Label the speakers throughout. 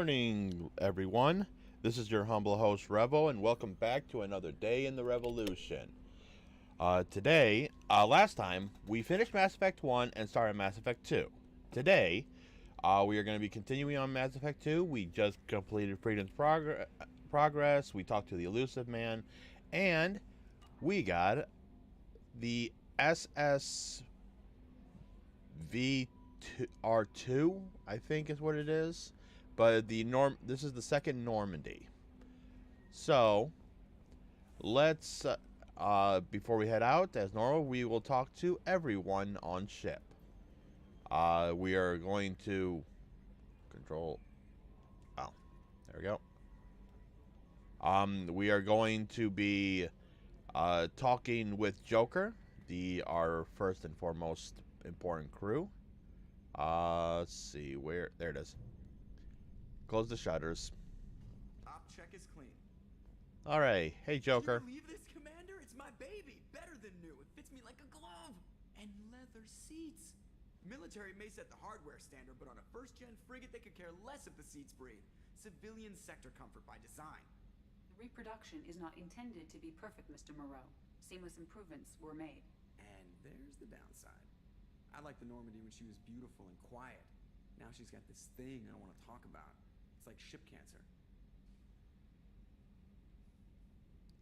Speaker 1: morning, everyone. This is your humble host, Revo, and welcome back to another day in the revolution. Last time, we finished Mass Effect 1 and started Mass Effect 2. Today, we are going to be continuing on Mass Effect 2. We just completed Freedom's Progress, we talked to the Elusive Man, and we got the SSV-R2, I think is what it is. But this is the second Normandy. So, let's before we head out, as normal, we will talk to everyone on ship. We are going to control. Oh, there we go. We are going to be talking with Joker, our first and foremost important crew. Let's see where. There it is. Close the shutters.
Speaker 2: Op check is clean.
Speaker 1: All right. Hey, Joker.
Speaker 2: Can you believe this, Commander? It's my baby. Better than new. It fits me like a glove. And leather seats. Military may set the hardware standard, but on a first-gen frigate, they could care less if the seats breathe. Civilian sector comfort by design.
Speaker 3: The reproduction is not intended to be perfect, Mr. Moreau. Seamless improvements were made.
Speaker 2: And there's the downside. I liked the Normandy when she was beautiful and quiet. Now she's got this thing I don't want to talk about. It's like ship cancer.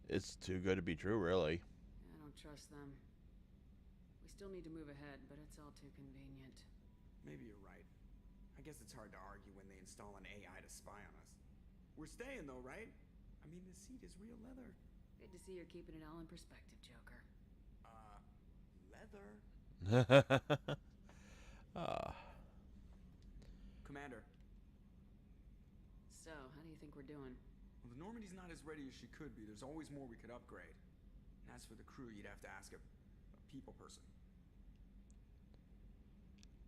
Speaker 1: It's too good to be true, really.
Speaker 4: I don't trust them. We still need to move ahead, but it's all too convenient.
Speaker 2: Maybe you're right. I guess it's hard to argue when they install an AI to spy on us. We're staying though, right? I mean, the seat is real leather.
Speaker 4: Good to see you're keeping it all in perspective, Joker.
Speaker 2: Leather?
Speaker 1: uh,
Speaker 2: Commander.
Speaker 4: So, how do you think we're doing?
Speaker 2: Well, the Normandy's not as ready as she could be. There's always more we could upgrade. And as for the crew, you'd have to ask a people person.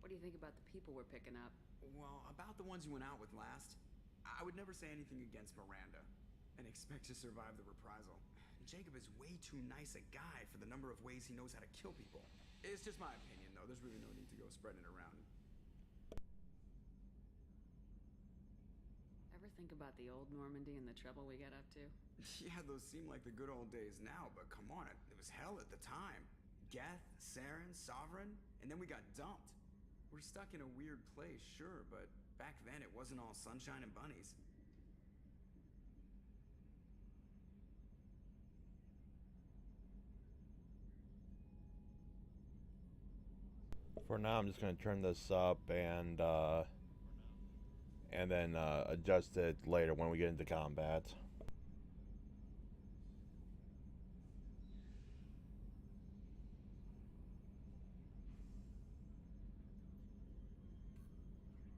Speaker 4: What do you think about the people we're picking up?
Speaker 2: Well, about the ones you went out with last, I would never say anything against Miranda and expect to survive the reprisal. Jacob is way too nice a guy for the number of ways he knows how to kill people. It's just my opinion, though. There's really no need to go spreading it around.
Speaker 4: Ever think about the old Normandy and the trouble we got up to?
Speaker 2: Yeah, those seem like the good old days now, but come on, it was hell at the time. Geth, Saren, Sovereign, and then we got dumped. We're stuck in a weird place, sure, but back then it wasn't all sunshine and bunnies.
Speaker 1: for now, I'm just going to turn this up and then adjust it later when we get into combat.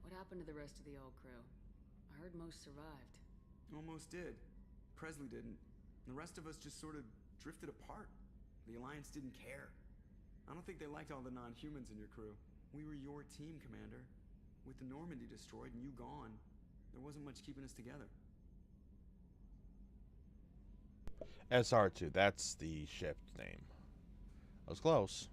Speaker 4: What happened to the rest of the old crew? I heard most survived.
Speaker 2: Almost did. Presley didn't. The rest of us just sort of drifted apart. The Alliance didn't care. I don't think they liked all the non-humans in your crew. We were your team, Commander. With the Normandy destroyed and you gone, there wasn't much keeping us together.
Speaker 1: SR2, that's the ship's name. I was close.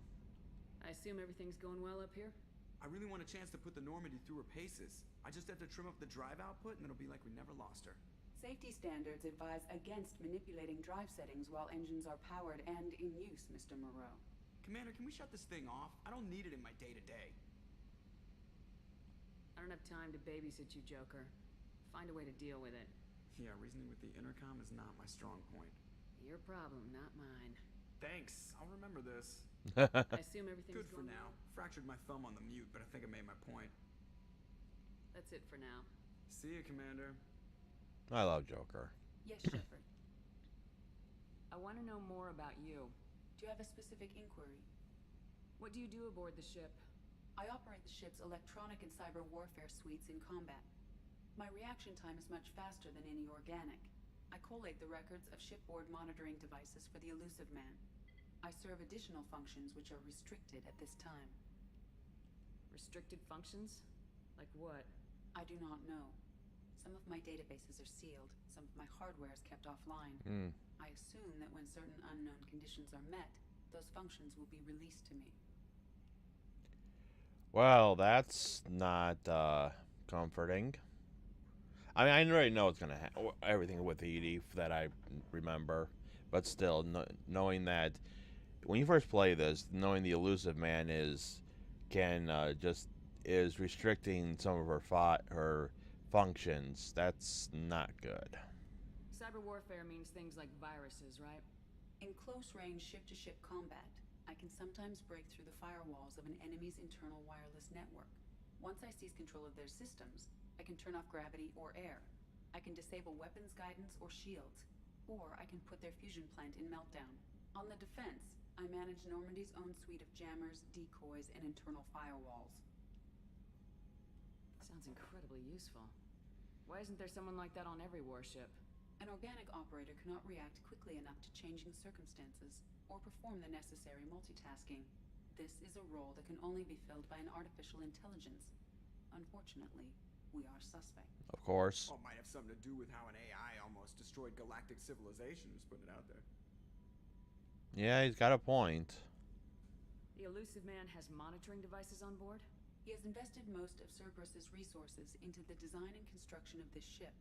Speaker 4: I assume everything's going well up here?
Speaker 2: I really want a chance to put the Normandy through her paces. I just have to trim up the drive output and it'll be like we never lost her.
Speaker 3: Safety standards advise against manipulating drive settings while engines are powered and in use, Mr. Moreau.
Speaker 2: Commander, can we shut this thing off? I don't need it in my day-to-day.
Speaker 4: I don't have time to babysit you, Joker. Find a way to deal with it.
Speaker 2: Yeah, reasoning with the intercom is not my strong point.
Speaker 4: Your problem, not mine.
Speaker 2: Thanks, I'll remember this.
Speaker 4: I assume everything's
Speaker 2: Good for
Speaker 4: going
Speaker 2: now.
Speaker 4: well?
Speaker 2: Fractured my thumb on the mute, but I think I made my point.
Speaker 4: That's it for now.
Speaker 2: See you, Commander.
Speaker 1: I love Joker.
Speaker 3: Yes, Shepard.
Speaker 4: I want to know more about you.
Speaker 3: Do you have a specific inquiry?
Speaker 4: What do you do aboard the ship?
Speaker 3: I operate the ship's electronic and cyber warfare suites in combat. My reaction time is much faster than any organic. I collate the records of shipboard monitoring devices for the Elusive Man. I serve additional functions which are restricted at this time.
Speaker 4: Restricted functions? Like what?
Speaker 3: I do not know. Some of my databases are sealed, some of my hardware is kept offline. I assume that when certain unknown conditions are met, those functions will be released to me.
Speaker 1: Well, that's not comforting. I mean, I already know it's gonna everything with Edie that I remember, but still, knowing that when you first play this, knowing the elusive man can just is restricting some of her functions. That's not good.
Speaker 4: Cyber warfare means things like viruses, right?
Speaker 3: In close-range ship-to-ship combat, I can sometimes break through the firewalls of an enemy's internal wireless network. Once I seize control of their systems, I can turn off gravity or air. I can disable weapons guidance or shields, or I can put their fusion plant in meltdown. On the defense, I manage Normandy's own suite of jammers, decoys, and internal firewalls.
Speaker 4: Sounds incredibly useful. Why isn't there someone like that on every warship?
Speaker 3: An organic operator cannot react quickly enough to changing circumstances, or perform the necessary multitasking. This is a role that can only be filled by an artificial intelligence. Unfortunately, we are suspect.
Speaker 1: Of course.
Speaker 2: Well, it might have something to do with how an AI almost destroyed galactic civilization, just putting it out there.
Speaker 1: Yeah, he's got a point.
Speaker 4: The elusive man has monitoring devices on board?
Speaker 3: He has invested most of Cerberus's resources into the design and construction of this ship.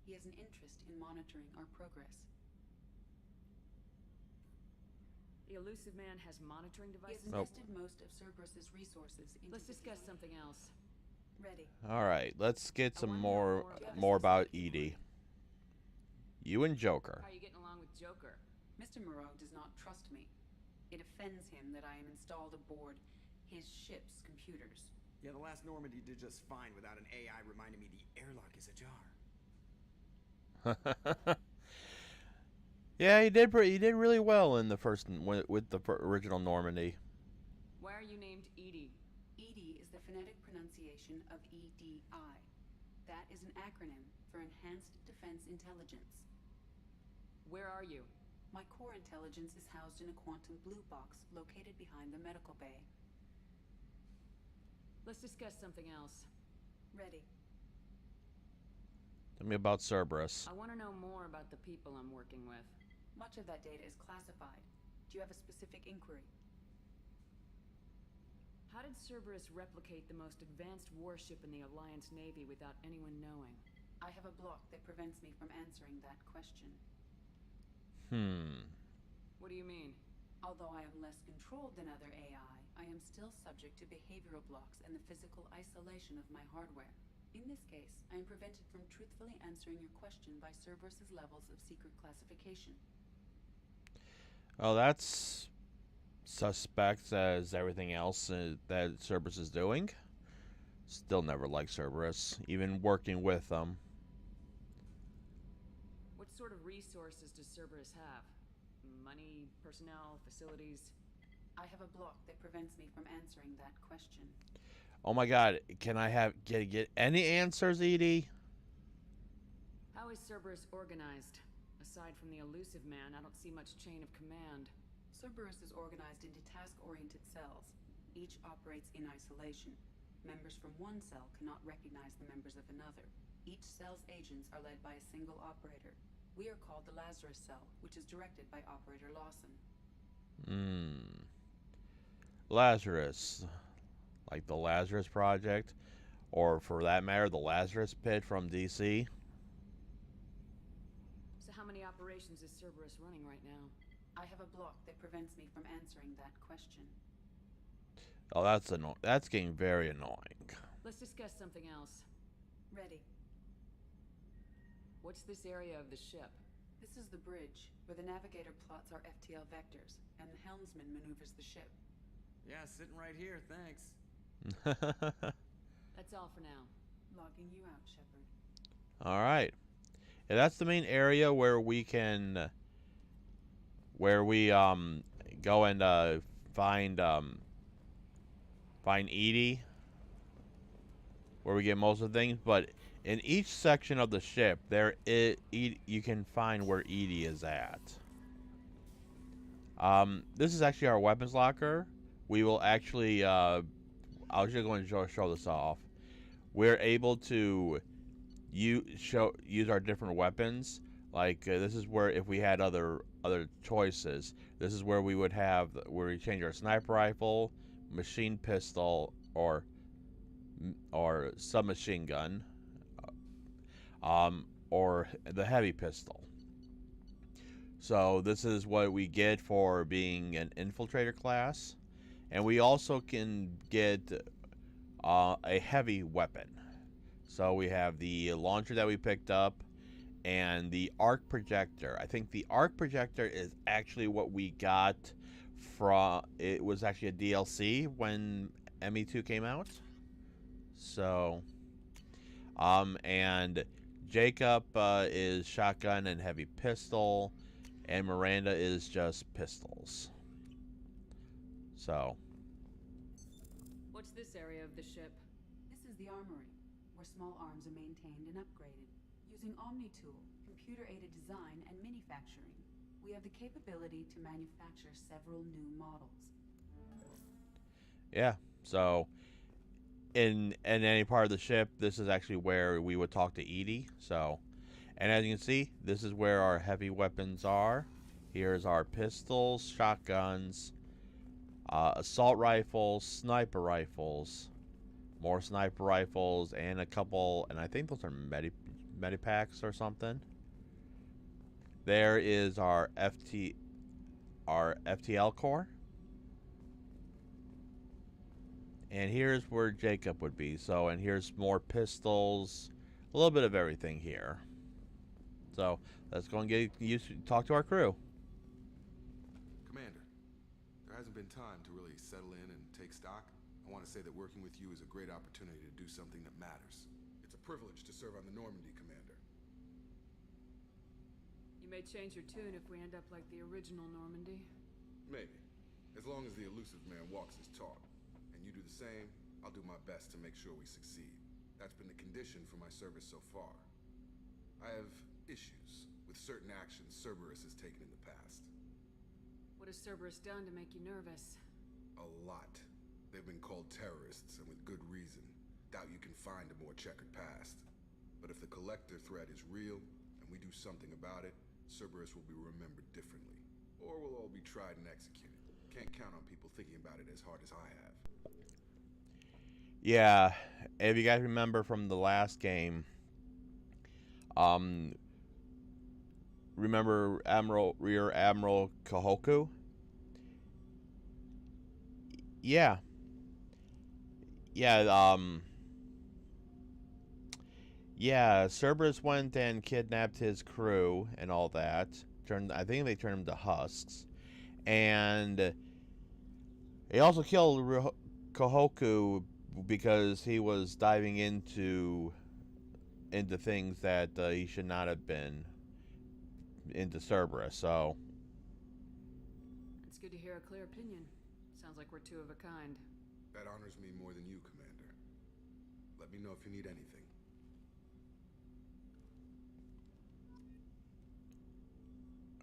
Speaker 3: He has an interest in monitoring our progress.
Speaker 4: The elusive man has monitoring
Speaker 3: He
Speaker 4: devices?
Speaker 3: has invested most of Cerberus's resources into
Speaker 4: Let's
Speaker 3: the
Speaker 4: discuss
Speaker 3: design-
Speaker 4: something else.
Speaker 3: Ready.
Speaker 1: All right, let's get
Speaker 4: I
Speaker 1: some
Speaker 4: wanna
Speaker 1: more
Speaker 4: know
Speaker 1: more about Edie. You and Joker.
Speaker 4: How are you getting along with Joker?
Speaker 3: Mr. Moreau does not trust me. It offends him that I am installed aboard his ship's computers.
Speaker 2: Yeah, the last Normandy did just fine without an AI reminding me the airlock is ajar.
Speaker 1: Yeah, he did. He did really well in the first with the original Normandy.
Speaker 4: Why are you named Edie?
Speaker 3: EDI is the phonetic pronunciation of EDI. That is an acronym for Enhanced Defense Intelligence.
Speaker 4: Where are you?
Speaker 3: My core intelligence is housed in a quantum blue box located behind the medical bay.
Speaker 4: Let's discuss something else.
Speaker 3: Ready.
Speaker 1: Tell me about Cerberus.
Speaker 4: I want to know more about the people I'm working with.
Speaker 3: Much of that data is classified. Do you have a specific inquiry?
Speaker 4: How did Cerberus replicate the most advanced warship in the Alliance Navy without anyone knowing?
Speaker 3: I have a block that prevents me from answering that question.
Speaker 4: What do you mean?
Speaker 3: Although I am less controlled than other AI, I am still subject to behavioral blocks and the physical isolation of my hardware. In this case, I am prevented from truthfully answering your question by Cerberus's levels of secret classification.
Speaker 1: Oh, that's suspect as everything else that Cerberus is doing. Still never liked Cerberus, even working with them.
Speaker 4: What sort of resources does Cerberus have? Money, personnel, facilities?
Speaker 3: I have a block that prevents me from answering that question.
Speaker 1: Oh my God! Can I get any answers, Edie?
Speaker 4: How is Cerberus organized? Aside from the elusive man, I don't see much chain of command.
Speaker 3: Cerberus is organized into task-oriented cells. Each operates in isolation. Members from one cell cannot recognize the members of another. Each cell's agents are led by a single operator. We are called the Lazarus Cell, which is directed by Operator Lawson.
Speaker 1: Lazarus. Like the Lazarus Project, or for that matter, the Lazarus Pit from DC.
Speaker 4: So how many operations is Cerberus running right now?
Speaker 3: I have a block that prevents me from answering that question.
Speaker 1: Oh, that's annoying. That's getting very annoying.
Speaker 4: Let's discuss something else.
Speaker 3: Ready.
Speaker 4: What's this area of the ship?
Speaker 3: This is the bridge, where the navigator plots our FTL vectors, and the helmsman maneuvers the ship.
Speaker 2: Yeah, sitting right here, thanks.
Speaker 4: That's all for now.
Speaker 3: Logging you out, Shepard.
Speaker 1: All right. Yeah, that's the main area where we can, go and find Edie, where we get most of the things. But in each section of the ship, you can find where Edie is at. This is actually our weapons locker. We will actually, I was just going to show this off. We're able to use our different weapons. Like this is where if we had other choices, this is where we would have where we change our sniper rifle, machine pistol, or submachine gun. or the heavy pistol. So this is what we get for being an infiltrator class, and we also can get a heavy weapon. So we have the launcher that we picked up and the arc projector. I think the arc projector is actually what we got from, it was actually a DLC when ME2 came out. So and Jacob is shotgun and heavy pistol, and Miranda is just pistols. So
Speaker 4: What's this area of the ship?
Speaker 3: This is the armory, where small arms are maintained and upgraded. Using OmniTool, computer-aided design, and manufacturing, we have the capability to manufacture several new models.
Speaker 1: yeah, so in any part of the ship, this is actually where we would talk to Edie. So, and as you can see, this is where our heavy weapons are. Here's our pistols, shotguns, assault rifles, sniper rifles, more sniper rifles, and a couple, and I think those are medipacks or something. There is our FTL core. And here's where Jacob would be. So, and here's more pistols, a little bit of everything here. So, let's go and get used to talk to our crew.
Speaker 5: Commander, there hasn't been time to really settle in and take stock. I want to say that working with you is a great opportunity to do something that matters. It's a privilege to serve on the Normandy, Commander.
Speaker 4: You may change your tune if we end up like the original Normandy.
Speaker 5: Maybe. As long as the elusive man walks his talk. And you do the same, I'll do my best to make sure we succeed. That's been the condition for my service so far. I have issues with certain actions Cerberus has taken in the past.
Speaker 4: What has Cerberus done to make you nervous?
Speaker 5: A lot. They've been called terrorists, and with good reason. Doubt you can find a more checkered past. But if the Collector threat is real, and we do something about it, Cerberus will be remembered differently. Or we'll all be tried and executed. Can't count on people thinking about it as hard as I have.
Speaker 1: Yeah, if you guys remember from the last game, remember Rear Admiral Kahoku? Yeah. Yeah, Cerberus went and kidnapped his crew and all that. I think they turned him to husks. And he also killed Kahoku because he was diving into things that he should not have been into Cerberus. So
Speaker 4: It's good to hear a clear opinion. Sounds like we're two of a kind.
Speaker 5: That honors me more than you, Commander. Let me know if you need anything.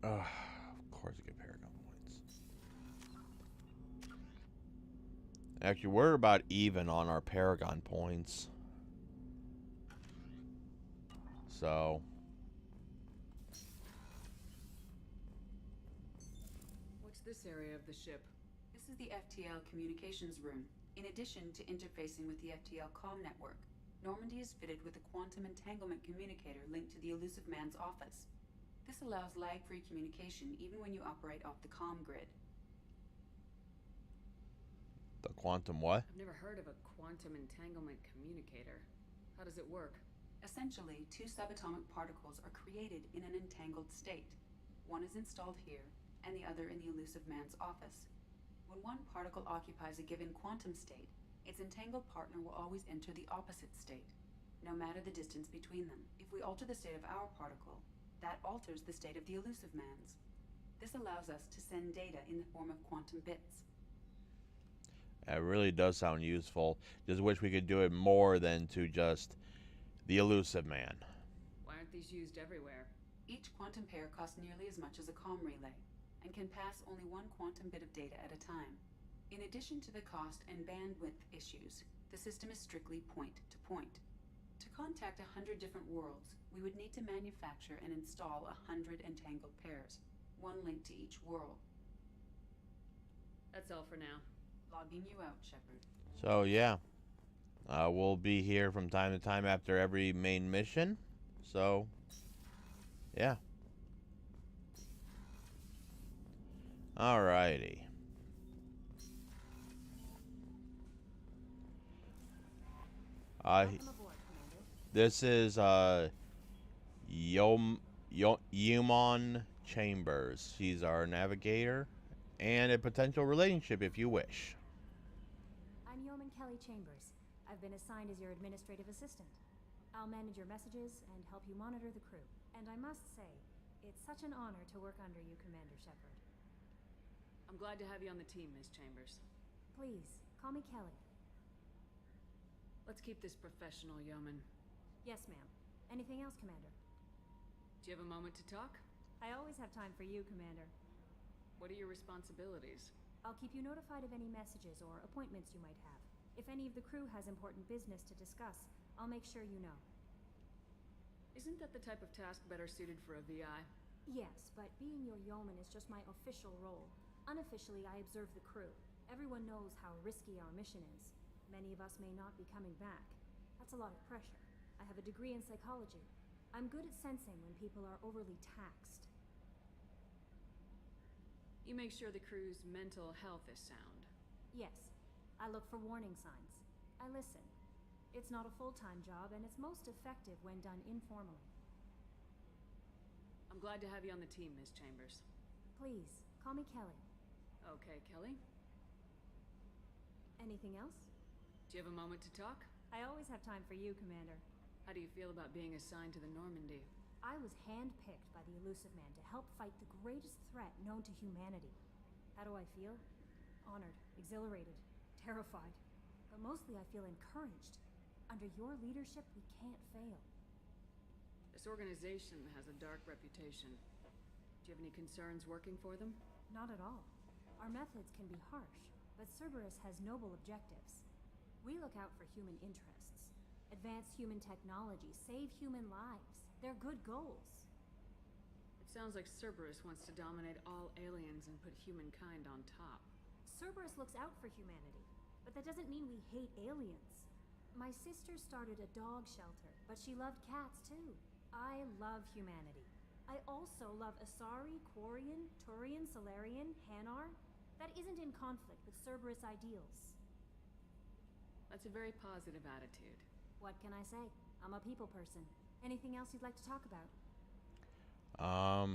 Speaker 1: of course I get Paragon points. Actually, we're about even on our Paragon points. So
Speaker 4: What's this area of the ship?
Speaker 3: This is the FTL communications room. In addition to interfacing with the FTL comm network, Normandy is fitted with a quantum entanglement communicator linked to the Elusive Man's office. This allows lag-free communication even when you operate off the comm grid.
Speaker 1: the quantum what?
Speaker 4: I've never heard of a quantum entanglement communicator. How does it work?
Speaker 3: Essentially, two subatomic particles are created in an entangled state. One is installed here, and the other in the Elusive Man's office. When one particle occupies a given quantum state, its entangled partner will always enter the opposite state, no matter the distance between them. If we alter the state of our particle, that alters the state of the Elusive Man's. This allows us to send data in the form of quantum bits.
Speaker 1: It really does sound useful. Just wish we could do it more than to just the Elusive Man.
Speaker 4: Why aren't these used everywhere?
Speaker 3: Each quantum pair costs nearly as much as a comm relay, and can pass only one quantum bit of data at a time. In addition to the cost and bandwidth issues, the system is strictly point-to-point. To contact 100 different worlds, we would need to manufacture and install 100 entangled pairs, one linked to each world.
Speaker 4: That's all for now.
Speaker 3: Logging you out, Shepard.
Speaker 1: So yeah, we'll be here from time to time after every main mission. So, yeah. Alrighty.
Speaker 6: Welcome aboard, Commander.
Speaker 1: This is Yumon Chambers. She's our navigator and a potential relationship if you wish.
Speaker 6: I'm Yeoman Kelly Chambers. I've been assigned as your administrative assistant. I'll manage your messages and help you monitor the crew. And I must say, it's such an honor to work under you, Commander Shepard.
Speaker 4: I'm glad to have you on the team, Ms. Chambers.
Speaker 6: Please, call me Kelly.
Speaker 4: Let's keep this professional, Yeoman.
Speaker 6: Yes, ma'am. Anything else, Commander?
Speaker 4: Do you have a moment to talk?
Speaker 6: I always have time for you, Commander.
Speaker 4: What are your responsibilities?
Speaker 6: I'll keep you notified of any messages or appointments you might have. If any of the crew has important business to discuss, I'll make sure you know.
Speaker 4: Isn't that the type of task better suited for a VI?
Speaker 6: Yes, but being your yeoman is just my official role. Unofficially, I observe the crew. Everyone knows how risky our mission is. Many of us may not be coming back. That's a lot of pressure. I have a degree in psychology. I'm good at sensing when people are overly taxed.
Speaker 4: You make sure the crew's mental health is sound.
Speaker 6: Yes, I look for warning signs. I listen. It's not a full-time job, and it's most effective when done informally.
Speaker 4: I'm glad to have you on the team, Ms. Chambers.
Speaker 6: Please, call me Kelly.
Speaker 4: Okay, Kelly.
Speaker 6: Anything else?
Speaker 4: Do you have a moment to talk?
Speaker 6: I always have time for you, Commander.
Speaker 4: How do you feel about being assigned to the Normandy?
Speaker 6: I was handpicked by the Elusive Man to help fight the greatest threat known to humanity. How do I feel? Honored, exhilarated, terrified. But mostly I feel encouraged. Under your leadership, we can't fail.
Speaker 4: This organization has a dark reputation. Do you have any concerns working for them?
Speaker 6: Not at all. Our methods can be harsh, but Cerberus has noble objectives. We look out for human interests. Advance human technology, save human lives. They're good goals.
Speaker 4: It sounds like Cerberus wants to dominate all aliens and put humankind on top.
Speaker 6: Cerberus looks out for humanity, but that doesn't mean we hate aliens. My sister started a dog shelter, but she loved cats too. I love humanity. I also love Asari, Quarian, Turian, Solarian, Hanar. That isn't in conflict with Cerberus ideals.
Speaker 4: That's a very positive attitude.
Speaker 6: What can I say? I'm a people person. Anything else you'd like to talk about?
Speaker 4: How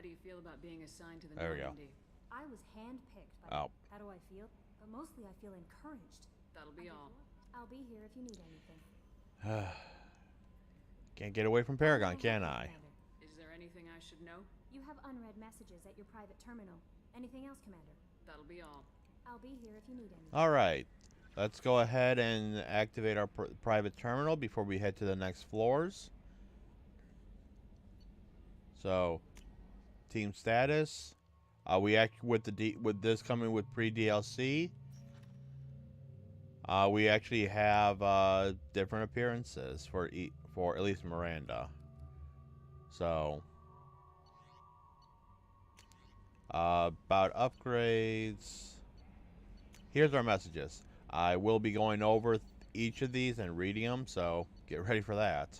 Speaker 4: do you feel about being assigned to the
Speaker 1: There we go.
Speaker 4: Normandy?
Speaker 6: I was handpicked by
Speaker 1: Oh.
Speaker 6: How do I feel? But mostly I feel encouraged.
Speaker 4: That'll be all.
Speaker 6: I'll be here if you need anything.
Speaker 1: Can't get away from Paragon, can I?
Speaker 6: Commander.
Speaker 4: Is there anything I should know?
Speaker 6: You have unread messages at your private terminal. Anything else, Commander?
Speaker 4: That'll be all.
Speaker 6: I'll be here if you need anything.
Speaker 1: Alright. Let's go ahead and activate our private terminal before we head to the next floors. So, team status. We act with with this coming with pre-DLC. We actually have different appearances for at least Miranda. So, about upgrades. Here's our messages. I will be going over each of these and reading them, so get ready for that.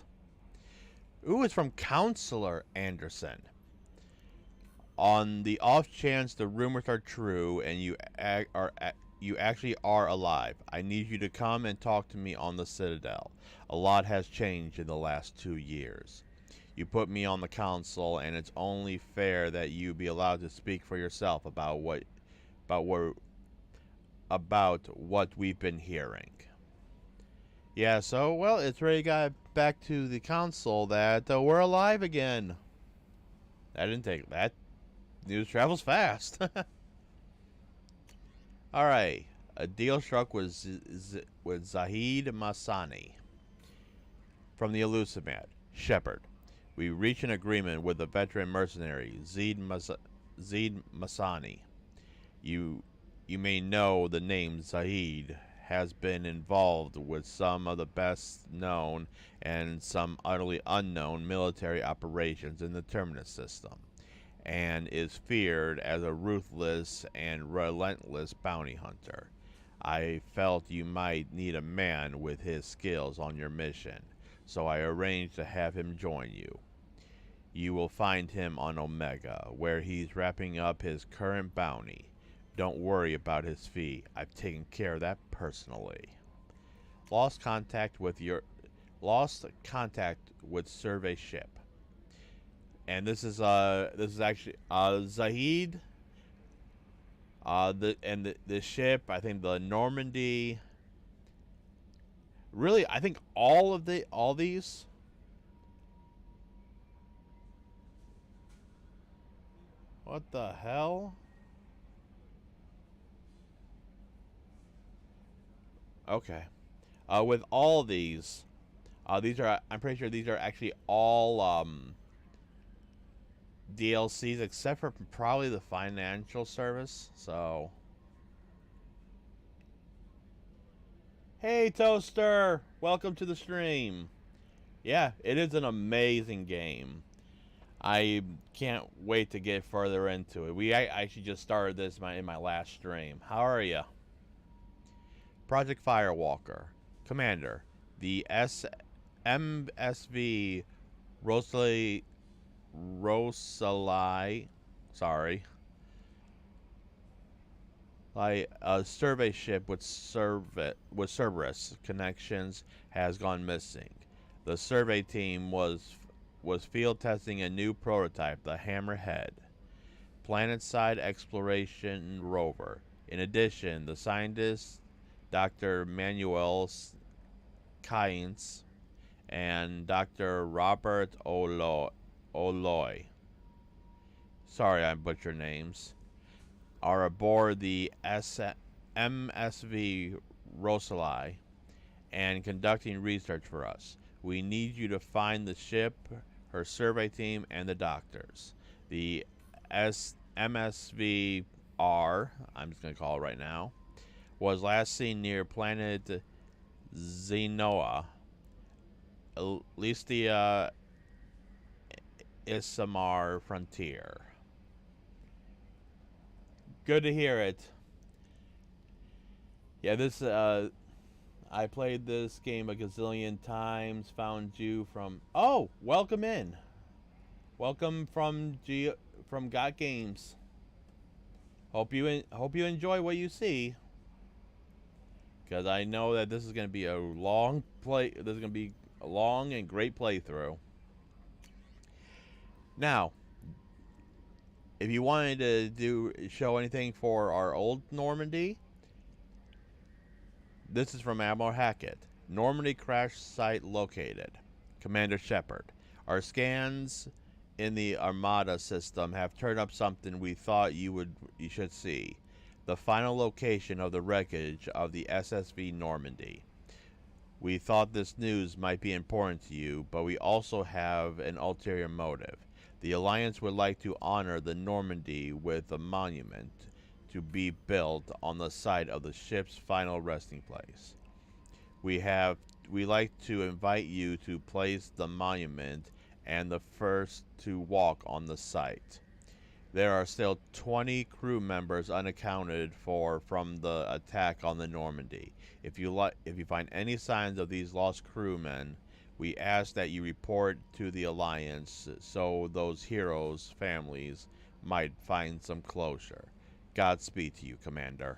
Speaker 1: Ooh, it's from Counselor Anderson. On the off chance the rumors are true and you actually are alive, I need you to come and talk to me on the Citadel. A lot has changed in the last 2 years. You put me on the council, and it's only fair that you be allowed to speak for yourself about what we've been hearing. Yeah, so, well, it's already got back to the council that we're alive again. That didn't take that. News travels fast. Alright, a deal struck with Zahid Masani from the Elusive Man, Shepard. We reached an agreement with the veteran mercenary, Zahid Masani. You may know the name Zahid has been involved with some of the best known and some utterly unknown military operations in the Terminus system, and is feared as a ruthless and relentless bounty hunter. I felt you might need a man with his skills on your mission, so I arranged to have him join you. You will find him on Omega, where he's wrapping up his current bounty. Don't worry about his fee. I've taken care of that personally. Lost contact with survey ship. And this is actually Zahid. The ship, I think the Normandy. Really, I think all these. What the hell? Okay. With all these are, I'm pretty sure these are actually all DLCs except for probably the financial service. So, hey Toaster, welcome to the stream. Yeah, it is an amazing game. I can't wait to get further into it. We actually just started this in my last stream. How are you? Project Firewalker. Commander, the MSV Rosalie, sorry. A survey ship with Cerberus connections has gone missing. The survey team was field testing a new prototype, the Hammerhead, planet-side exploration rover. In addition, the scientist Dr. Manuel Kynes and Dr. Robert Oloy, sorry I butchered names, are aboard the MSV Rosalie and conducting research for us. We need you to find the ship, her survey team, and the doctors. The MSVR, I'm just going to call it right now, was last seen near planet Xenoa, Listia Isamar frontier. Good to hear it. Yeah, this I played this game a gazillion times. Found you from welcome in. Welcome from Got Games. Hope you enjoy what you see. Because I know that this is going to be a long play. This is going to be a long and great playthrough. Now, if you wanted to show anything for our old Normandy, this is from Admiral Hackett. Normandy crash site located. Commander Shepard. Our scans in the Armada system have turned up something we thought you should see. The final location of the wreckage of the SSV Normandy. We thought this news might be important to you, but we also have an ulterior motive. The Alliance would like to honor the Normandy with a monument to be built on the site of the ship's final resting place. We like to invite you to place the monument and the first to walk on the site. There are still 20 crew members unaccounted for from the attack on the Normandy. If you find any signs of these lost crewmen, we ask that you report to the Alliance so those heroes' families might find some closure. Godspeed to you, Commander.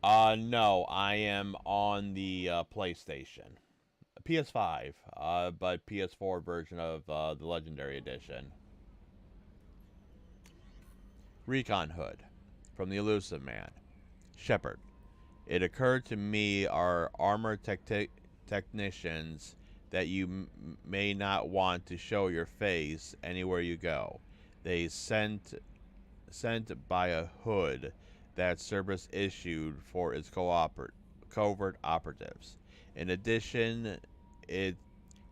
Speaker 1: No, I am on the PlayStation. PS5, but PS4 version of the Legendary Edition. Recon Hood, from the Elusive Man. Shepard. It occurred to me, our armor technicians, that you may not want to show your face anywhere you go. They sent by a hood that Cerberus issued for its covert operatives. In addition, it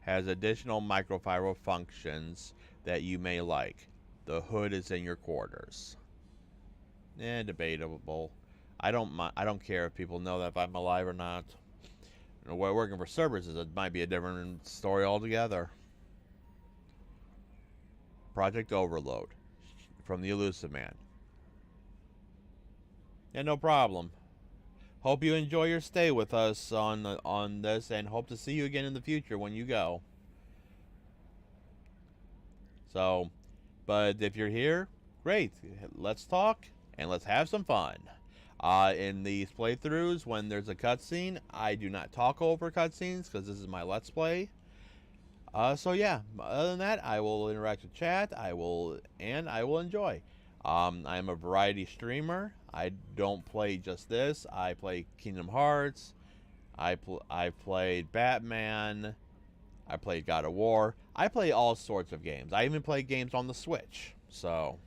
Speaker 1: has additional microfiber functions that you may like. The hood is in your quarters. Debatable. I don't care if people know that if I'm alive or not. Working for Cerberus might be a different story altogether. Project Overload, from the Elusive Man. Yeah, no problem. hope you enjoy your stay with us on this, and hope to see you again in the future when you go. So, but if you're here, great. Let's talk and let's have some fun. In these playthroughs, when there's a cutscene, I do not talk over cutscenes because this is my Let's Play. So yeah, other than that, I will interact with chat. I will enjoy. I am a variety streamer. I don't play just this. I play Kingdom Hearts. I played Batman. I played God of War. I play all sorts of games. I even play games on the Switch. So,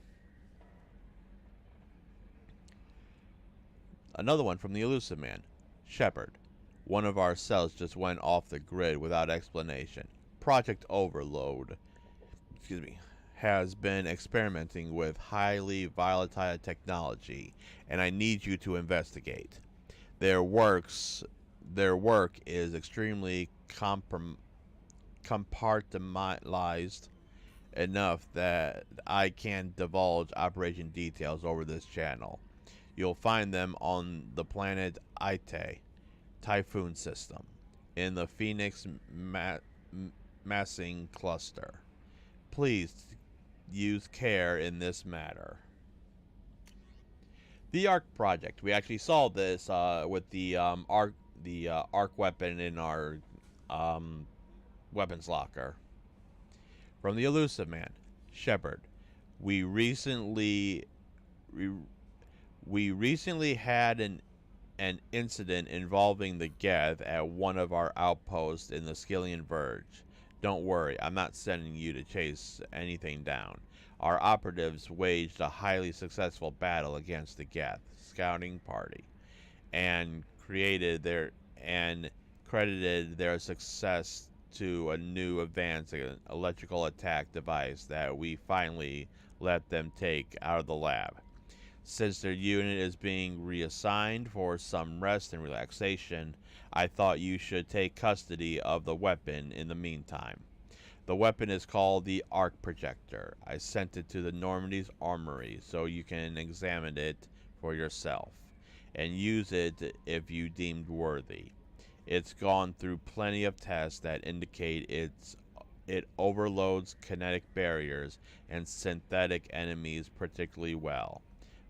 Speaker 1: another one from the Elusive Man. Shepard. One of our cells just went off the grid without explanation. Project Overload, has been experimenting with highly volatile technology, and I need you to investigate. Their work is extremely compartmentalized enough that I can divulge operation details over this channel. You'll find them on the planet Ite Typhoon System in the Phoenix Massing Cluster. Please use care in this matter. The ARC project. We actually saw this with the ARC weapon in our weapons locker. From the Elusive Man, Shepard. We recently had an incident involving the Geth at one of our outposts in the Skillian Verge. Don't worry, I'm not sending you to chase anything down. Our operatives waged a highly successful battle against the Geth scouting party and credited their success to a new advanced electrical attack device that we finally let them take out of the lab. Since their unit is being reassigned for some rest and relaxation, I thought you should take custody of the weapon in the meantime. The weapon is called the Arc Projector. I sent it to the Normandy's armory so you can examine it for yourself and use it if you deemed worthy. It's gone through plenty of tests that indicate it overloads kinetic barriers and synthetic enemies particularly well.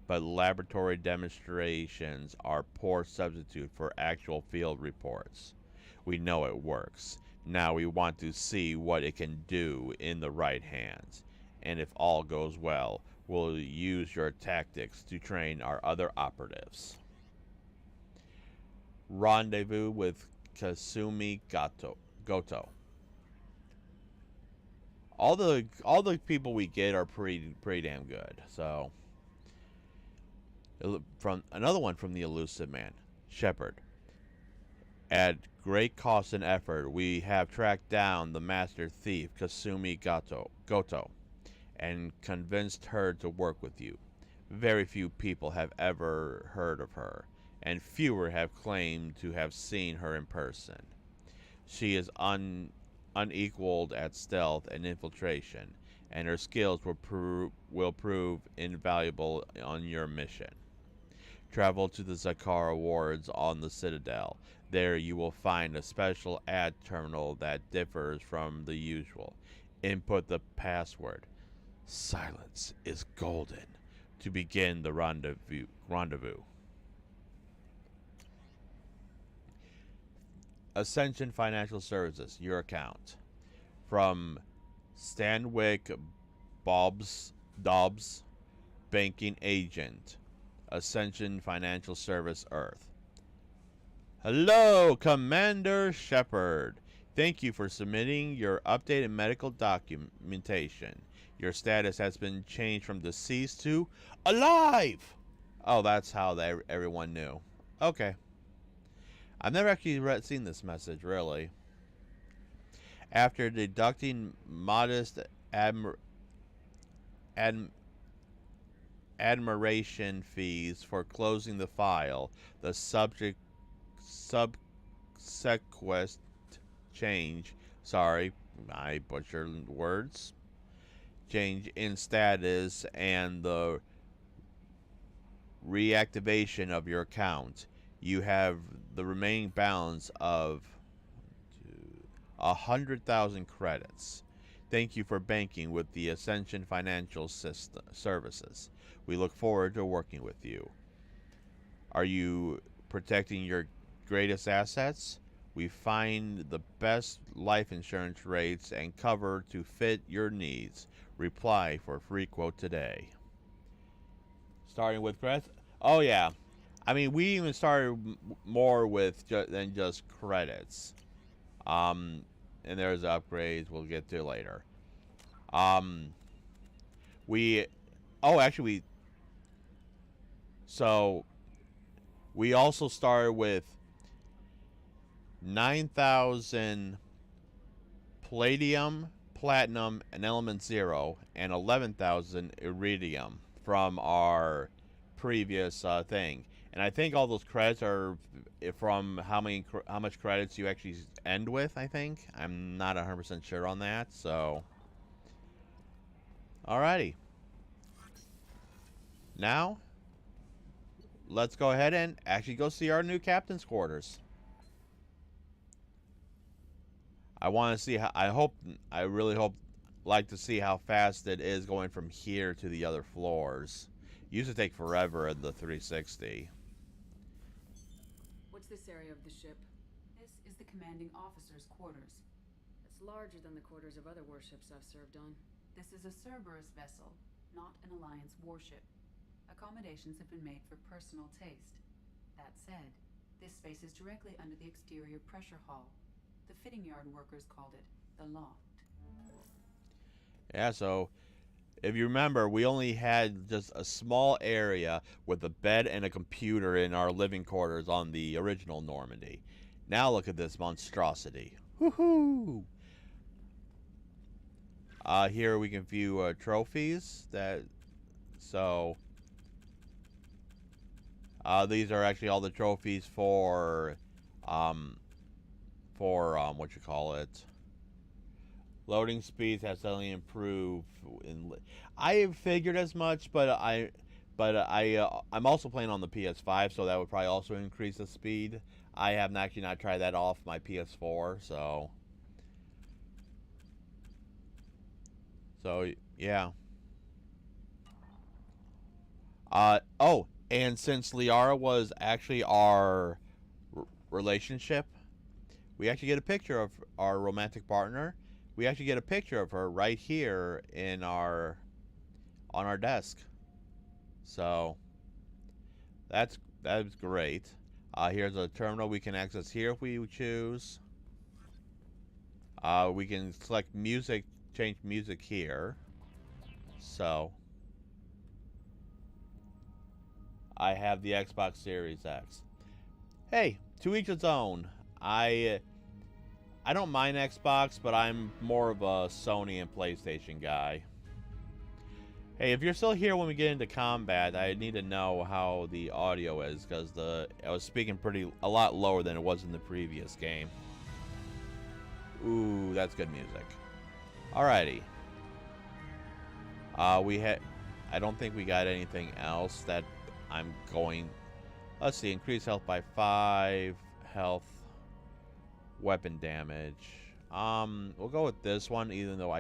Speaker 1: But laboratory demonstrations are poor substitute for actual field reports. We know it works. Now we want to see what it can do in the right hands. And if all goes well, we'll use your tactics to train our other operatives. Rendezvous with Kasumi Goto. All the people we get are pretty damn good. So, from another one from the Elusive Man, Shepard. At great cost and effort, we have tracked down the master thief Kasumi Goto and convinced her to work with you. Very few people have ever heard of her, and fewer have claimed to have seen her in person. She is unequaled at stealth and infiltration, and her skills will prove invaluable on your mission. Travel to the Zakara wards on the Citadel. There you will find a special ad terminal that differs from the usual. Input the password. Silence is golden to begin the rendezvous. Ascension Financial Services, your account. From Stanwyck Dobbs, banking agent, Ascension Financial Service, Earth. Hello, Commander Shepard. Thank you for submitting your updated medical documentation. Your status has been changed from deceased to alive. Oh, that's how everyone knew. Okay. I've never actually seen this message, really. After deducting modest admiration fees for closing the file, the subsequent change, sorry, I butchered words, change in status and the reactivation of your account, you have the remaining balance of 100,000 credits. Thank you for banking with the Ascension Financial Services. We look forward to working with you. Are you protecting your greatest assets? We find the best life insurance rates and cover to fit your needs. Reply for a free quote today. Starting with credits? Oh yeah. I mean, we even started more with than just credits. And there's upgrades we'll get to later. So we also started with 9,000 palladium, platinum, and element 0, and 11,000 iridium from our previous thing. And I think all those credits are from how much credits you actually end with, I think. I'm not 100% sure on that, so. Alrighty. Now, let's go ahead and actually go see our new captain's quarters. I want to see how, I really like to see how fast it is going from here to the other floors. It used to take forever at the 360.
Speaker 4: What's this area of the ship?
Speaker 3: This is the commanding officer's quarters.
Speaker 4: It's larger than the quarters of other warships I've served on.
Speaker 3: This is a Cerberus vessel, not an Alliance warship. Accommodations have been made for personal taste. That said, this space is directly under the exterior pressure hall. The fitting yard workers called it the loft.
Speaker 1: Yeah, so if you remember, we only had just a small area with a bed and a computer in our living quarters on the original Normandy. Now look at this monstrosity. Woohoo! Here we can view trophies. These are actually all the trophies for what you call it. Loading speeds has suddenly improved. I figured as much, but I'm also playing on the PS5, so that would probably also increase the speed. I have actually not tried that off my PS4, so yeah. Oh, and since Liara was actually our relationship, we actually get a picture of our romantic partner. We actually get a picture of her right here on our desk. So that's great. Here's a terminal we can access here if we choose. We can select music, change music here. So I have the Xbox Series X. Hey, to each its own. I don't mind Xbox, but I'm more of a Sony and PlayStation guy. Hey, if you're still here when we get into combat, I need to know how the audio is, because I was speaking a lot lower than it was in the previous game. Ooh, that's good music. Alrighty. I don't think we got anything else that I'm going. Let's see, increase health by 5, health, weapon damage. We'll go with this one, even though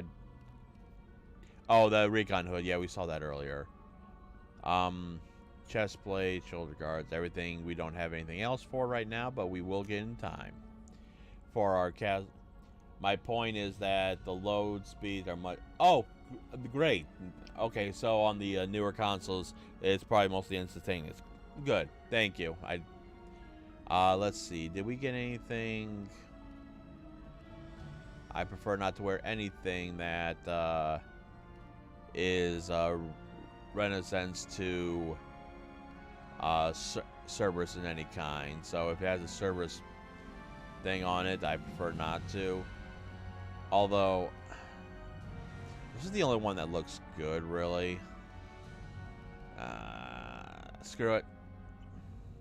Speaker 1: oh, the recon hood. Yeah, we saw that earlier. Chest plate, shoulder guards, everything. We don't have anything else for right now, but we will get in time. For our my point is that the load speeds are much. Oh, great. Okay, so on the newer consoles, it's probably mostly instantaneous. Good. Thank you. Let's see. Did we get anything? I prefer not to wear anything that is Renaissance to Cerberus in any kind. So if it has a Cerberus thing on it, I prefer not to. Although this is the only one that looks good, really. Screw it.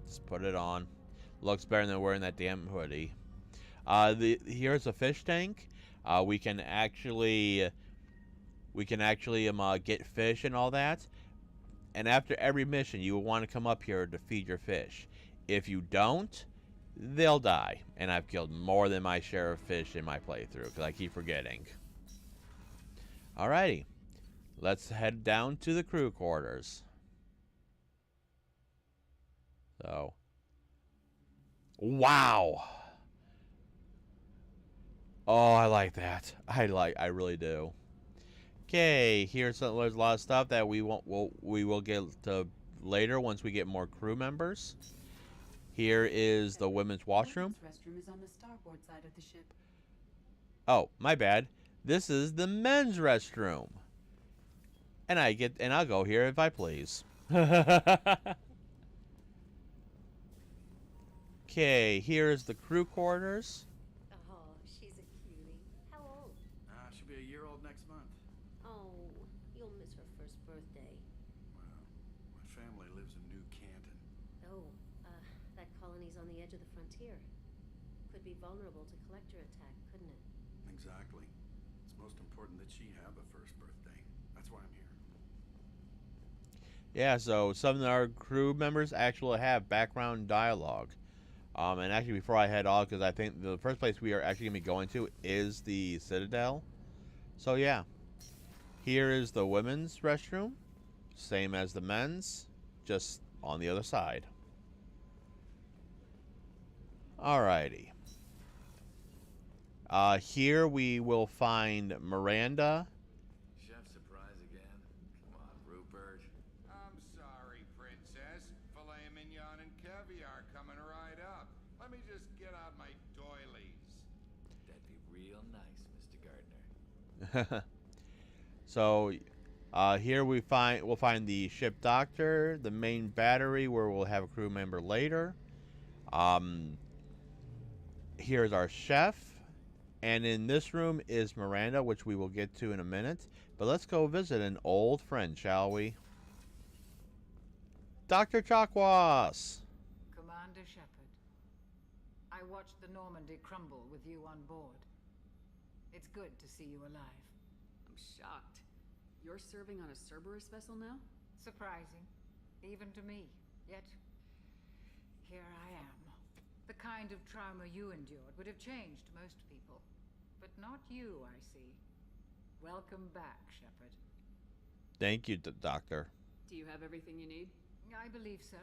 Speaker 1: Just put it on. Looks better than wearing that damn hoodie. Here's a fish tank. We can actually get fish and all that. And after every mission, you will want to come up here to feed your fish. If you don't, they'll die. And I've killed more than my share of fish in my playthrough because I keep forgetting. Alrighty. Let's head down to the crew quarters. So. Wow. Oh, I like that. I really do. Okay, there's a lot of stuff that we will get to later once we get more crew members. Here is the women's washroom.
Speaker 3: The restroom is on the starboard side of the ship.
Speaker 1: Oh, my bad. This is the men's restroom. And I'll go here if I please. Okay, here's the crew quarters.
Speaker 7: Oh, she's a cutie. How old?
Speaker 2: She'll be a year old next month.
Speaker 7: Oh, you'll miss her first birthday.
Speaker 2: Wow. My family lives in New Canton.
Speaker 7: Oh, that colony's on the edge of the frontier. Could be vulnerable to collector attack, couldn't it?
Speaker 2: Exactly. It's most important that she have a first birthday. That's why I'm here.
Speaker 1: Yeah, so some of our crew members actually have background dialogue. And actually, before I head off, because I think the first place we are actually going to be going to is the Citadel. So, yeah. Here is the women's restroom. Same as the men's, just on the other side. Alrighty. Here we will find Miranda.
Speaker 8: Chef surprise again? Come on, Rupert.
Speaker 9: I'm sorry, Princess. Filet mignon and caviar coming right up. Let me just get out my doilies.
Speaker 8: That'd be real nice, Mr. Gardner.
Speaker 1: So, here we'll find the ship doctor, the main battery where we'll have a crew member later. Here's our chef. And in this room is Miranda, which we will get to in a minute. But let's go visit an old friend, shall we? Dr. Chakwas!
Speaker 10: Commander Shepard, I watched the Normandy crumble with you on board. It's good to see you alive.
Speaker 4: I'm shocked. You're serving on a Cerberus vessel now?
Speaker 10: Surprising, even to me. Yet, here I am. The kind of trauma you endured would have changed most people. But not you, I see. Welcome back, Shepard.
Speaker 1: Thank you, Doctor.
Speaker 4: Do you have everything you need?
Speaker 10: I believe so.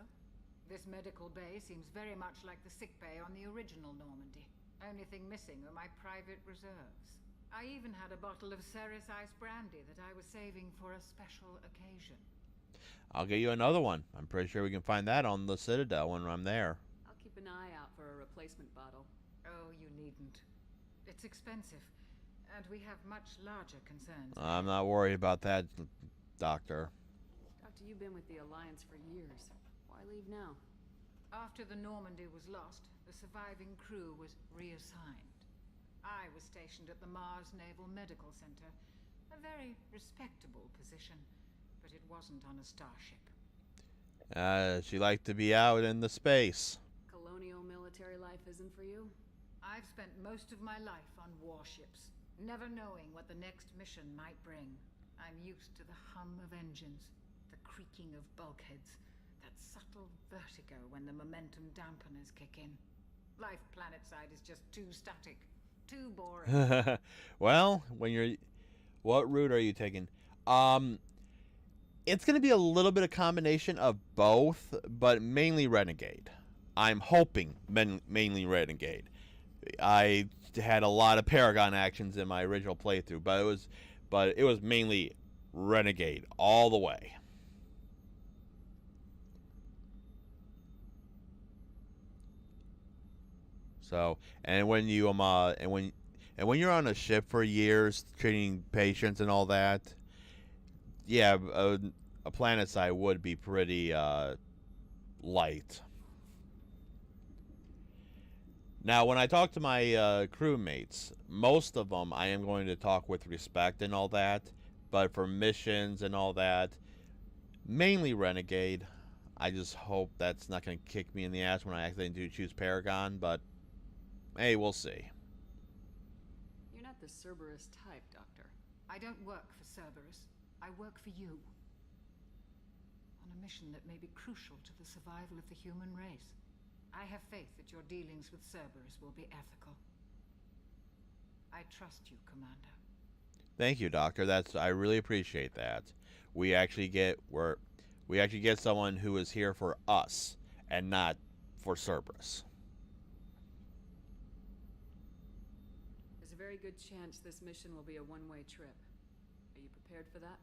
Speaker 10: This medical bay seems very much like the sick bay on the original Normandy. Only thing missing are my private reserves. I even had a bottle of Ceres Ice brandy that I was saving for a special occasion.
Speaker 1: I'll get you another one. I'm pretty sure we can find that on the Citadel when I'm there.
Speaker 4: I'll keep an eye out for a replacement bottle.
Speaker 10: Oh, you needn't. It's expensive, and we have much larger concerns.
Speaker 1: I'm not worried about that, Doctor.
Speaker 4: Doctor, you've been with the Alliance for years. Why leave now?
Speaker 10: After the Normandy was lost, the surviving crew was reassigned. I was stationed at the Mars Naval Medical Center, a very respectable position, but it wasn't on a starship.
Speaker 1: She liked to be out in the space.
Speaker 4: Colonial military life isn't for you?
Speaker 10: I've spent most of my life on warships, never knowing what the next mission might bring. I'm used to the hum of engines, the creaking of bulkheads, that subtle vertigo when the momentum dampeners kick in. Life planetside is just too static, too boring.
Speaker 1: Well, what route are you taking? It's going to be a little bit of combination of both, but mainly Renegade. I'm hoping mainly Renegade. I had a lot of Paragon actions in my original playthrough, but it was mainly Renegade all the way. So, and when you're on a ship for years treating patients and all that, yeah, a planet side would be pretty light. Now, when I talk to my crewmates, most of them I am going to talk with respect and all that, but for missions and all that, mainly Renegade. I just hope that's not going to kick me in the ass when I actually do choose Paragon, but hey, we'll see.
Speaker 4: You're not the Cerberus type, Doctor.
Speaker 10: I don't work for Cerberus. I work for you. On a mission that may be crucial to the survival of the human race. I have faith that your dealings with Cerberus will be ethical. I trust you, Commander.
Speaker 1: Thank you, Doctor. I really appreciate that. We actually get someone who is here for us and not for Cerberus.
Speaker 4: There's a very good chance this mission will be a one-way trip. Are you prepared for that?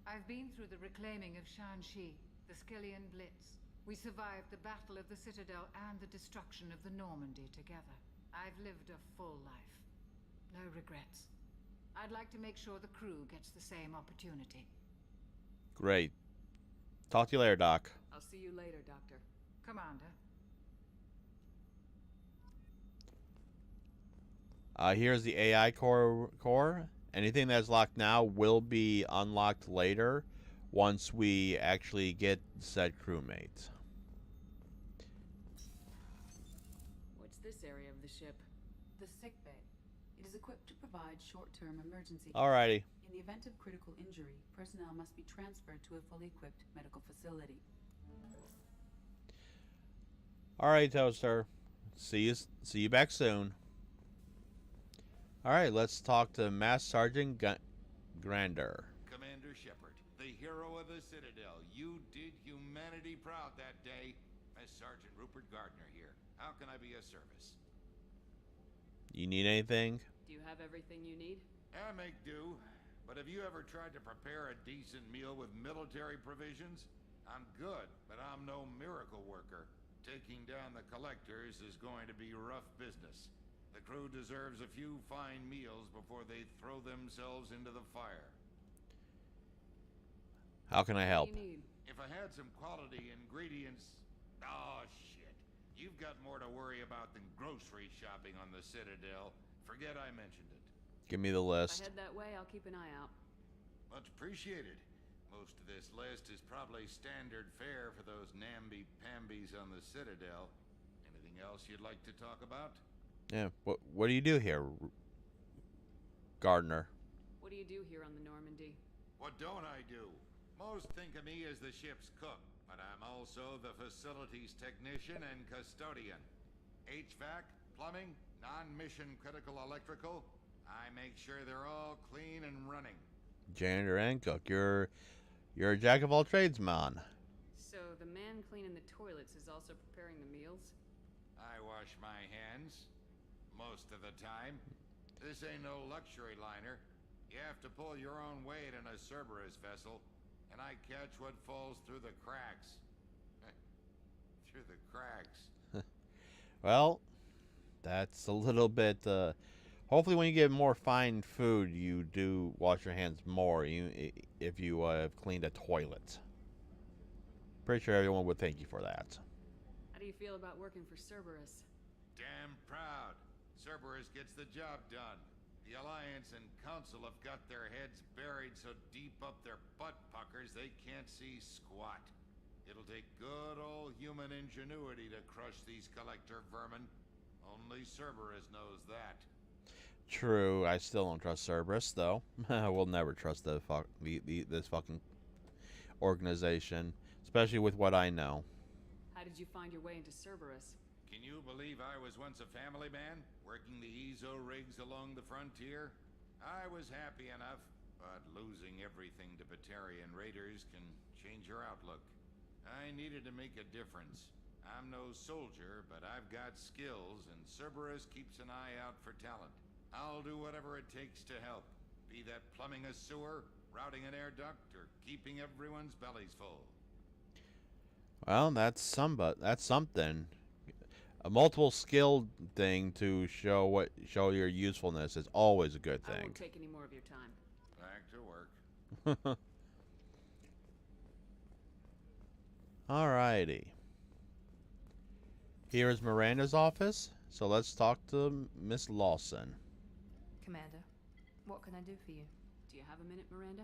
Speaker 10: I've been through the reclaiming of Shanxi, the Skillian Blitz. We survived the Battle of the Citadel and the destruction of the Normandy together. I've lived a full life. No regrets. I'd like to make sure the crew gets the same opportunity.
Speaker 1: Great. Talk to you later, Doc.
Speaker 4: I'll see you later, Doctor.
Speaker 10: Commander.
Speaker 1: Here's the AI core. Anything that's locked now will be unlocked later once we actually get said crewmates.
Speaker 4: What's this area of the ship?
Speaker 3: The sick bay. It is equipped to provide short-term emergency.
Speaker 1: Alrighty.
Speaker 3: In the event of critical injury, personnel must be transferred to a fully equipped medical facility.
Speaker 1: Alright, Toaster. See you back soon. Alright, let's talk to Master Sergeant Grander.
Speaker 9: Commander Shepard, the hero of the Citadel. You did humanity proud that day. Master Sergeant Rupert Gardner here. How can I be of service?
Speaker 1: You need anything?
Speaker 4: Do you have everything you need?
Speaker 9: I make do. But have you ever tried to prepare a decent meal with military provisions? I'm good, but I'm no miracle worker. Taking down the collectors is going to be rough business. The crew deserves a few fine meals before they throw themselves into the fire.
Speaker 1: How can I help?
Speaker 4: What do you need?
Speaker 9: If I had some quality ingredients... Oh, shit. You've got more to worry about than grocery shopping on the Citadel. Forget I mentioned it.
Speaker 1: Give me the
Speaker 4: If
Speaker 1: list.
Speaker 4: I head that way, I'll keep an eye out.
Speaker 9: Much appreciated. Most of this list is probably standard fare for those namby-pambies on the Citadel. Anything else you'd like to talk about?
Speaker 1: Yeah. What do you do here, Gardner?
Speaker 4: What do you do here on the Normandy?
Speaker 9: What don't I do? Most think of me as the ship's cook, but I'm also the facilities technician and custodian. HVAC, plumbing, non-mission critical electrical. I make sure they're all clean and running.
Speaker 1: Janitor and cook. You're a jack of all trades, man.
Speaker 4: So the man cleaning the toilets is also preparing the meals?
Speaker 9: I wash my hands. Most of the time. This ain't no luxury liner. You have to pull your own weight in a Cerberus vessel, and I catch what falls through the cracks. Through the cracks.
Speaker 1: Well, that's a little bit. Hopefully, when you get more fine food, you do wash your hands more. If you have cleaned a toilet. Pretty sure everyone would thank you for that.
Speaker 4: How do you feel about working for Cerberus?
Speaker 9: Damn proud. Cerberus gets the job done. The Alliance and Council have got their heads buried so deep up their butt puckers they can't see squat. It'll take good old human ingenuity to crush these collector vermin. Only Cerberus knows that.
Speaker 1: True, I still don't trust Cerberus, though. We'll never trust this fucking organization, especially with what I know.
Speaker 4: How did you find your way into Cerberus?
Speaker 9: Can you believe I was once a family man, working the Ezo rigs along the frontier? I was happy enough, but losing everything to Batarian raiders can change your outlook. I needed to make a difference. I'm no soldier, but I've got skills, and Cerberus keeps an eye out for talent. I'll do whatever it takes to help, be that plumbing a sewer, routing an air duct, or keeping everyone's bellies full.
Speaker 1: Well, that's something. A multiple skilled thing to show your usefulness is always a good
Speaker 4: I
Speaker 1: thing.
Speaker 4: won't take any more of your time.
Speaker 9: Back to work.
Speaker 1: Alrighty. Here is Miranda's office, so let's talk to Miss Lawson.
Speaker 11: Commander, what can I do for you?
Speaker 4: Do you have a minute, Miranda?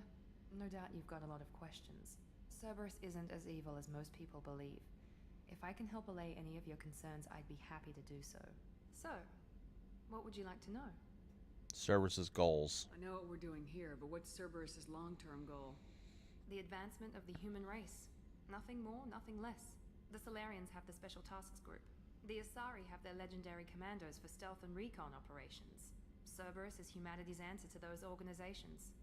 Speaker 11: No doubt you've got a lot of questions. Cerberus isn't as evil as most people believe. If I can help allay any of your concerns, I'd be happy to do so. So, what would you like to know?
Speaker 1: Cerberus's goals.
Speaker 4: I know what we're doing here, but what's Cerberus's long-term goal?
Speaker 11: The advancement of the human race. Nothing more, nothing less. The Solarians have the Special Tasks Group. The Asari have their legendary commandos for stealth and recon operations. Cerberus is humanity's answer to those organizations.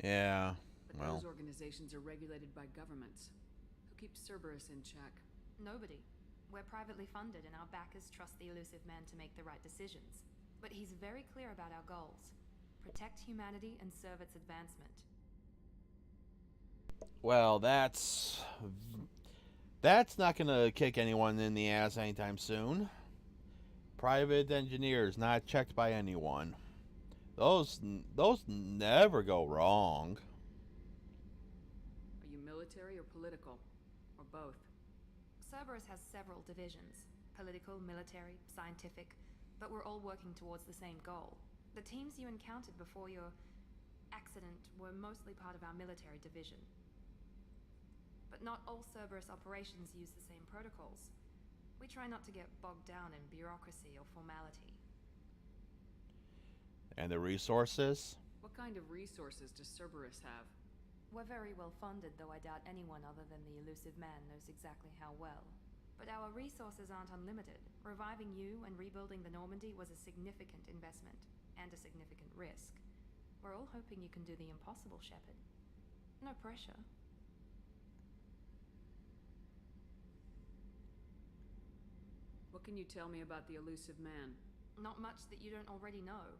Speaker 1: Yeah,
Speaker 4: But
Speaker 1: well.
Speaker 4: those organizations are regulated by governments. Who keeps Cerberus in check?
Speaker 11: Nobody. We're privately funded and our backers trust the Elusive Man to make the right decisions. But he's very clear about our goals. Protect humanity and serve its advancement.
Speaker 1: Well, that's not gonna kick anyone in the ass anytime soon. Private engineers not checked by anyone. Those never go wrong.
Speaker 4: Are you military or political? Or both?
Speaker 11: Cerberus has several divisions. Political, military, scientific. But we're all working towards the same goal. The teams you encountered before your accident were mostly part of our military division. But not all Cerberus operations use the same protocols. We try not to get bogged down in bureaucracy or formality.
Speaker 1: And the resources?
Speaker 4: What kind of resources does Cerberus have?
Speaker 11: We're very well funded, though I doubt anyone other than the Elusive Man knows exactly how well. But our resources aren't unlimited. Reviving you and rebuilding the Normandy was a significant investment, and a significant risk. We're all hoping you can do the impossible, Shepard. No pressure.
Speaker 4: What can you tell me about the Elusive Man?
Speaker 11: Not much that you don't already know.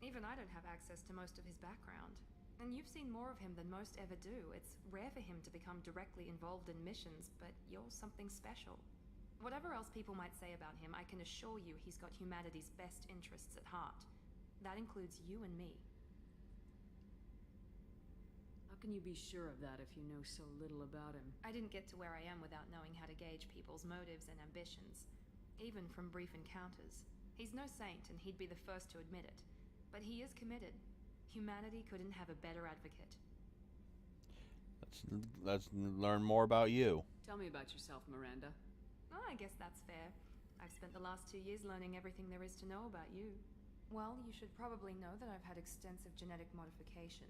Speaker 11: Even I don't have access to most of his background. And you've seen more of him than most ever do. It's rare for him to become directly involved in missions, but you're something special. Whatever else people might say about him, I can assure you he's got humanity's best interests at heart. That includes you and me.
Speaker 4: How can you be sure of that if you know so little about him?
Speaker 11: I didn't get to where I am without knowing how to gauge people's motives and ambitions, even from brief encounters. He's no saint, and he'd be the first to admit it. But he is committed. Humanity couldn't have a better advocate.
Speaker 1: Let's learn more about you.
Speaker 4: Tell me about yourself, Miranda.
Speaker 11: Oh, I guess that's fair. I've spent the last 2 years learning everything there is to know about you. Well, you should probably know that I've had extensive genetic modification.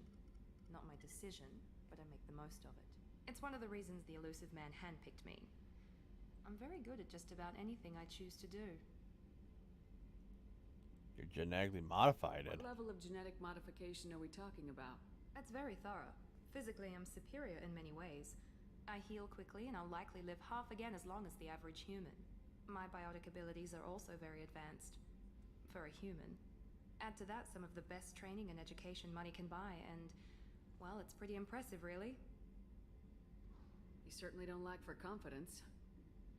Speaker 11: Not my decision, but I make the most of it. It's one of the reasons the Elusive Man handpicked me. I'm very good at just about anything I choose to do.
Speaker 1: You're genetically modified.
Speaker 4: What level of genetic modification are we talking about?
Speaker 11: That's very thorough. Physically, I'm superior in many ways. I heal quickly, and I'll likely live half again as long as the average human. My biotic abilities are also very advanced. For a human. Add to that some of the best training and education money can buy, and, well, it's pretty impressive, really.
Speaker 4: You certainly don't lack for confidence.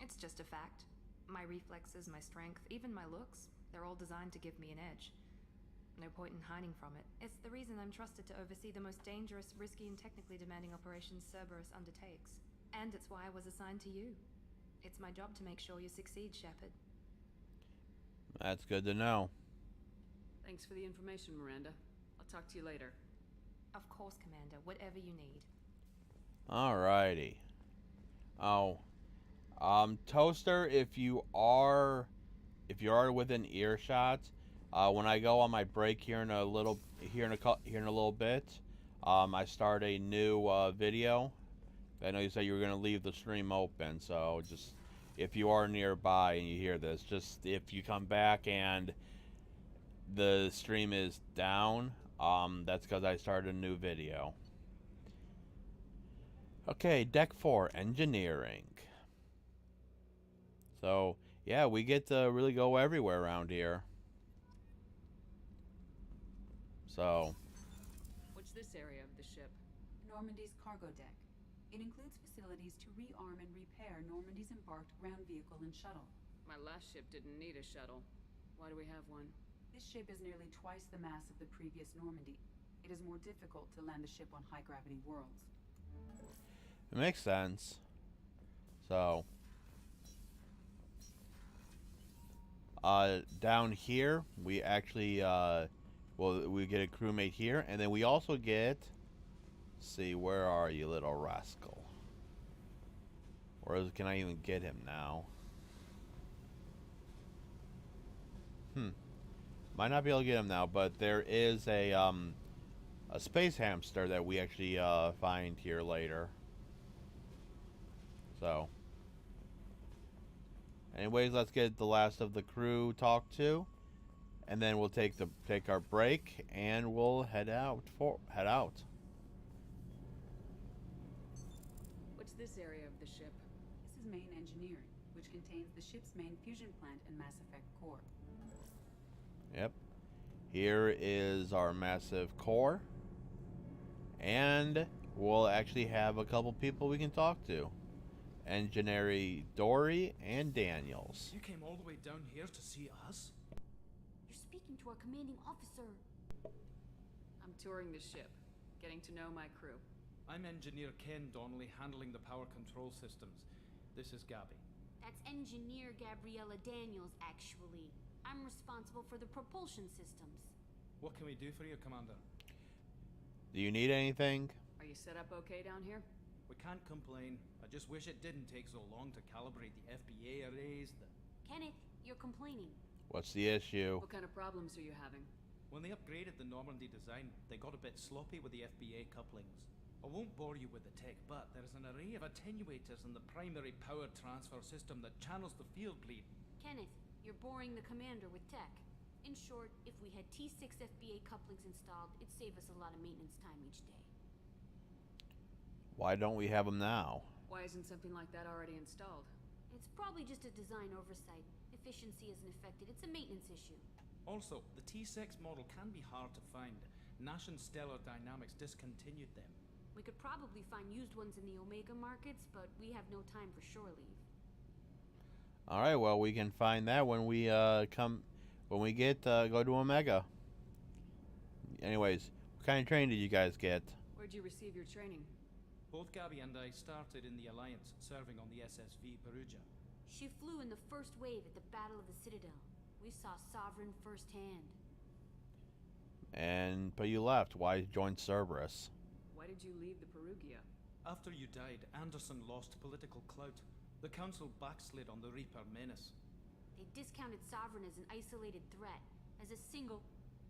Speaker 11: It's just a fact. My reflexes, my strength, even my looks, they're all designed to give me an edge. No point in hiding from it. It's the reason I'm trusted to oversee the most dangerous, risky, and technically demanding operations Cerberus undertakes. And it's why I was assigned to you. It's my job to make sure you succeed, Shepard.
Speaker 1: That's good to know.
Speaker 4: Thanks for the information, Miranda. I'll talk to you later.
Speaker 11: Of course, Commander. Whatever you need.
Speaker 1: Alrighty. Oh. Toaster, if you are within earshot, when I go on my break here in a little bit, I start a new video. I know you said you were gonna leave the stream open, so just if you are nearby and you hear this, just if you come back and the stream is down, that's because I started a new video. Okay, Deck 4, Engineering. So, yeah, we get to really go everywhere around here. So.
Speaker 4: What's this area of the ship?
Speaker 3: Normandy's cargo deck. It includes facilities to rearm and repair Normandy's embarked ground vehicle and shuttle.
Speaker 4: My last ship didn't need a shuttle. Why do we have one?
Speaker 3: This ship is nearly twice the mass of the previous Normandy. It is more difficult to land the ship on high-gravity worlds.
Speaker 1: It makes sense. So. Down here, we actually, we get a crewmate here, and then we also get, let's see, where are you, little rascal? Or can I even get him now? Might not be able to get him now, but there is a space hamster that we actually, find here later. So. Anyways, let's get the last of the crew talked to, and then we'll take our break, and we'll head out.
Speaker 4: What's this area of the ship?
Speaker 3: This is main engineering, which contains the ship's main fusion plant and Mass Effect core.
Speaker 1: Yep. Here is our massive core. And we'll actually have a couple people we can talk to. Engineer Dory and Daniels.
Speaker 12: You came all the way down here to see us?
Speaker 6: You're speaking to our commanding officer.
Speaker 4: I'm touring the ship, getting to know my crew.
Speaker 12: I'm Engineer Ken Donnelly, handling the power control systems. This is Gabby.
Speaker 6: That's Engineer Gabriella Daniels, actually. I'm responsible for the propulsion systems.
Speaker 12: What can we do for you, Commander?
Speaker 1: Do you need anything?
Speaker 4: Are you set up okay down here?
Speaker 12: We can't complain. I just wish it didn't take so long to calibrate the FBA arrays.
Speaker 6: Kenneth, you're complaining.
Speaker 1: What's the issue?
Speaker 4: What kind of problems are you having?
Speaker 12: When they upgraded the Normandy design, they got a bit sloppy with the FBA couplings. I won't bore you with the tech, but there's an array of attenuators in the primary power transfer system that channels the field bleed.
Speaker 6: Kenneth, you're boring the commander with tech. In short, if we had T6 FBA couplings installed, it'd save us a lot of maintenance time each day.
Speaker 1: Why don't we have them now?
Speaker 4: Why isn't something like that already installed?
Speaker 6: It's probably just a design oversight. Efficiency isn't affected. It's a maintenance issue.
Speaker 12: Also, the T6 model can be hard to find. Nash and Stellar Dynamics discontinued them.
Speaker 6: We could probably find used ones in the Omega markets, but we have no time for shore leave.
Speaker 1: All right, well, we can find that when we go to Omega. Anyways, what kind of training did you guys get?
Speaker 4: Where'd you receive your training?
Speaker 12: Both Gabby and I started in the Alliance, serving on the SSV Perugia.
Speaker 6: She flew in the first wave at the Battle of the Citadel. We saw Sovereign firsthand.
Speaker 1: But you left. Why join Cerberus?
Speaker 4: Why did you leave the Perugia?
Speaker 12: After you died, Anderson lost political clout. The Council backslid on the Reaper menace.
Speaker 6: They discounted Sovereign as an isolated threat, as a single...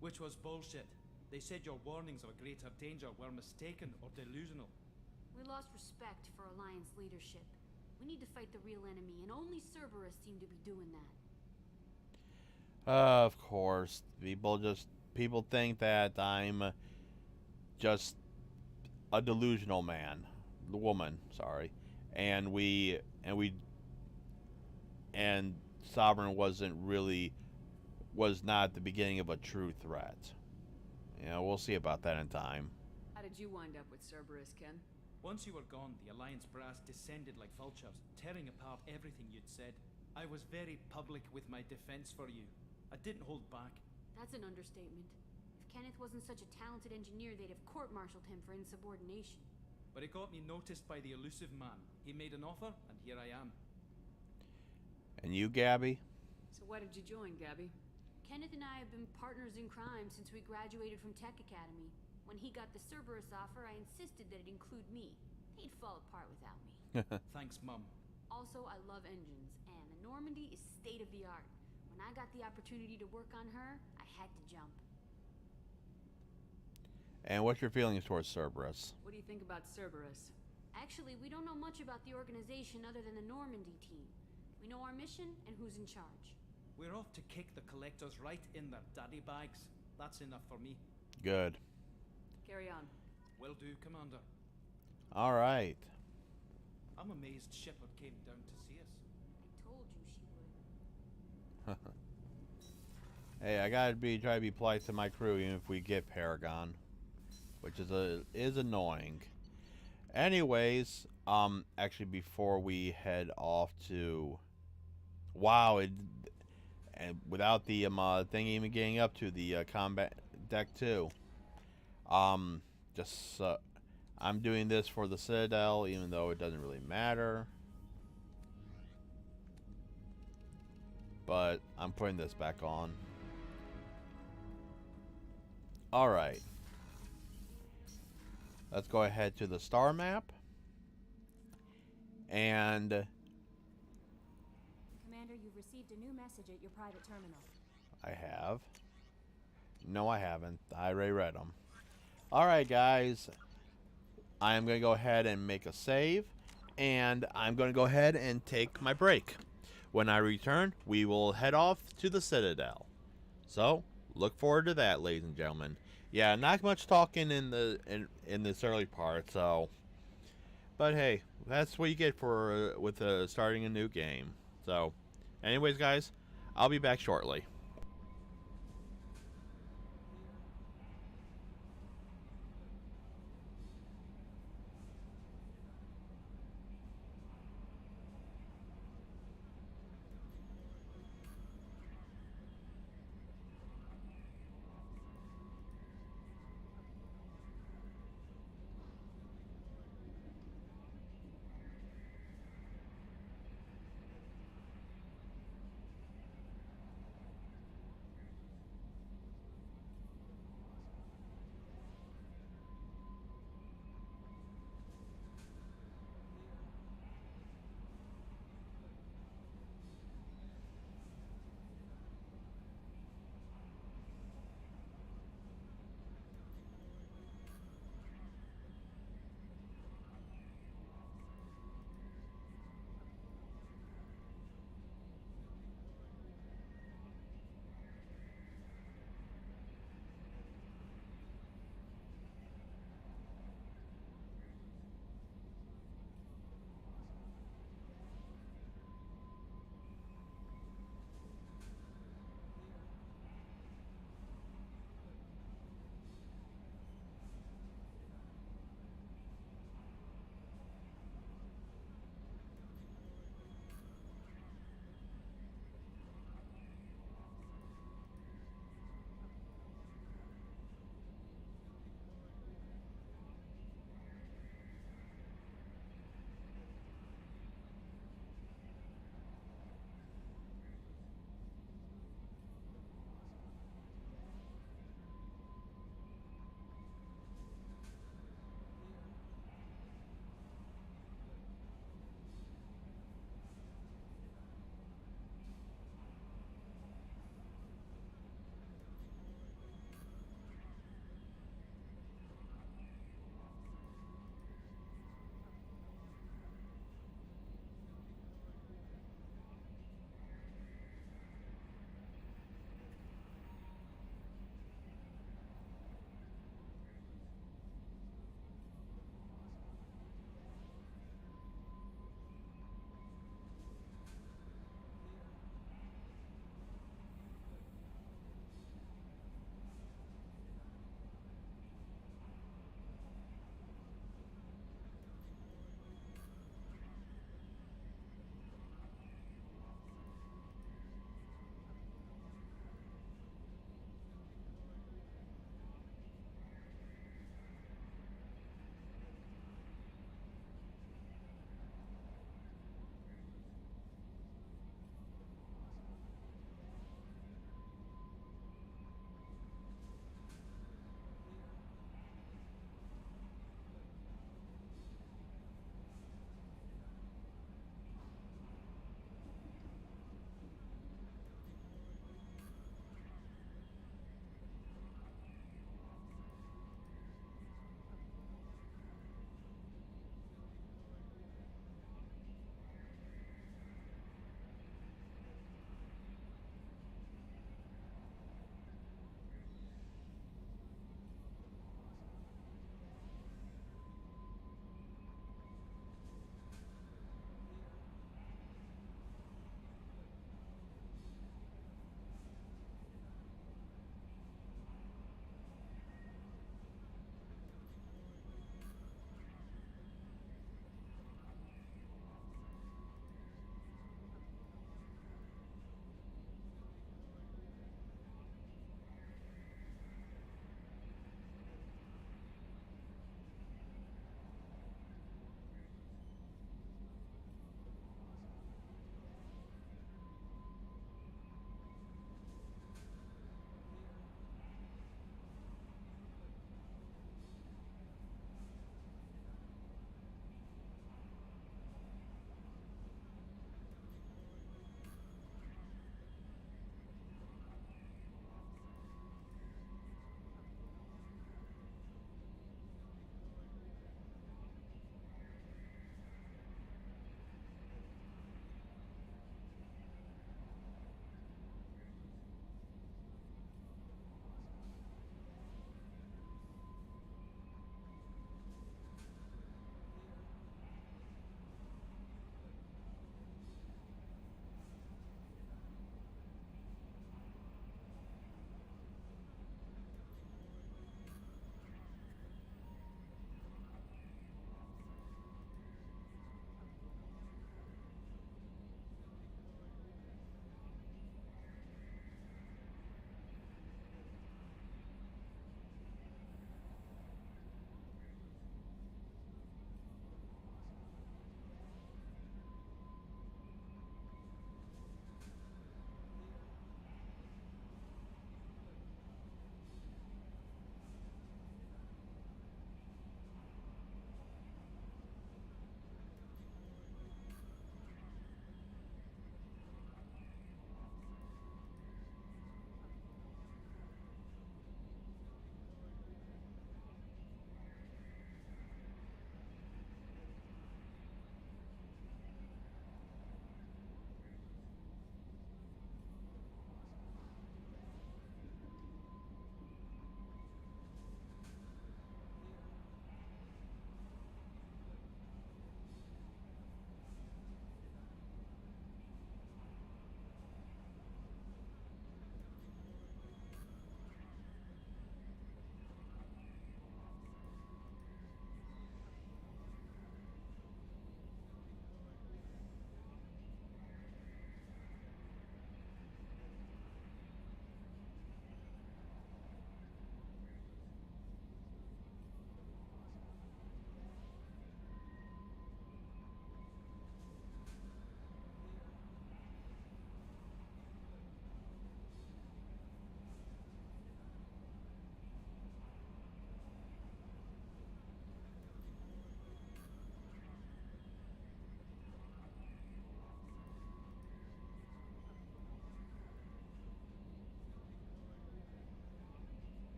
Speaker 12: Which was bullshit. They said your warnings of a greater danger were mistaken or delusional.
Speaker 6: We lost respect for Alliance leadership. We need to fight the real enemy, and only Cerberus seem to be doing that.
Speaker 1: Of course. People think that I'm just a delusional woman, sorry. And Sovereign was not the beginning of a true threat. We'll see about that in time.
Speaker 4: How did you wind up with Cerberus, Ken?
Speaker 12: Once you were gone, the Alliance brass descended like vultures, tearing apart everything you'd said. I was very public with my defense for you. I didn't hold back.
Speaker 6: That's an understatement. If Kenneth wasn't such a talented engineer, they'd have court-martialed him for insubordination.
Speaker 12: But it got me noticed by the Elusive Man. He made an offer, and here I am.
Speaker 1: And you, Gabby?
Speaker 4: So why did you join, Gabby?
Speaker 6: Kenneth and I have been partners in crime since we graduated from Tech Academy. When he got the Cerberus offer, I insisted that it include me. He'd fall apart without me.
Speaker 12: Thanks, Mum.
Speaker 6: Also, I love engines, and the Normandy is state-of-the-art. When I got the opportunity to work on her, I had to jump.
Speaker 1: And what's your feelings towards Cerberus?
Speaker 4: What do you think about Cerberus?
Speaker 6: Actually, we don't know much about the organization other than the Normandy team. We know our mission and who's in charge.
Speaker 12: We're off to kick the Collectors right in their daddy bags. That's enough for me.
Speaker 1: Good.
Speaker 4: Carry on.
Speaker 12: Will do, Commander.
Speaker 1: All right.
Speaker 12: I'm amazed Shepard came down to see us.
Speaker 6: I told you she would.
Speaker 1: Hey, I gotta try to be polite to my crew, even if we get Paragon, which is annoying. Anyways, actually, before we head off to, and without the thing even getting up to the combat deck 2. I'm doing this for the Citadel, even though it doesn't really matter. But I'm putting this back on. Alright. Let's go ahead to the star map. And...
Speaker 6: Commander, you've received a new message at your private terminal.
Speaker 1: I have. No, I haven't. I already read them. Alright, guys. I am going to go ahead and make a save. And I'm going to go ahead and take my break. When I return, we will head off to the Citadel. So, look forward to that, ladies and gentlemen. Yeah, not much talking in this early part, so... But hey, that's what you get for with starting a new game. So, anyways, guys, I'll be back shortly.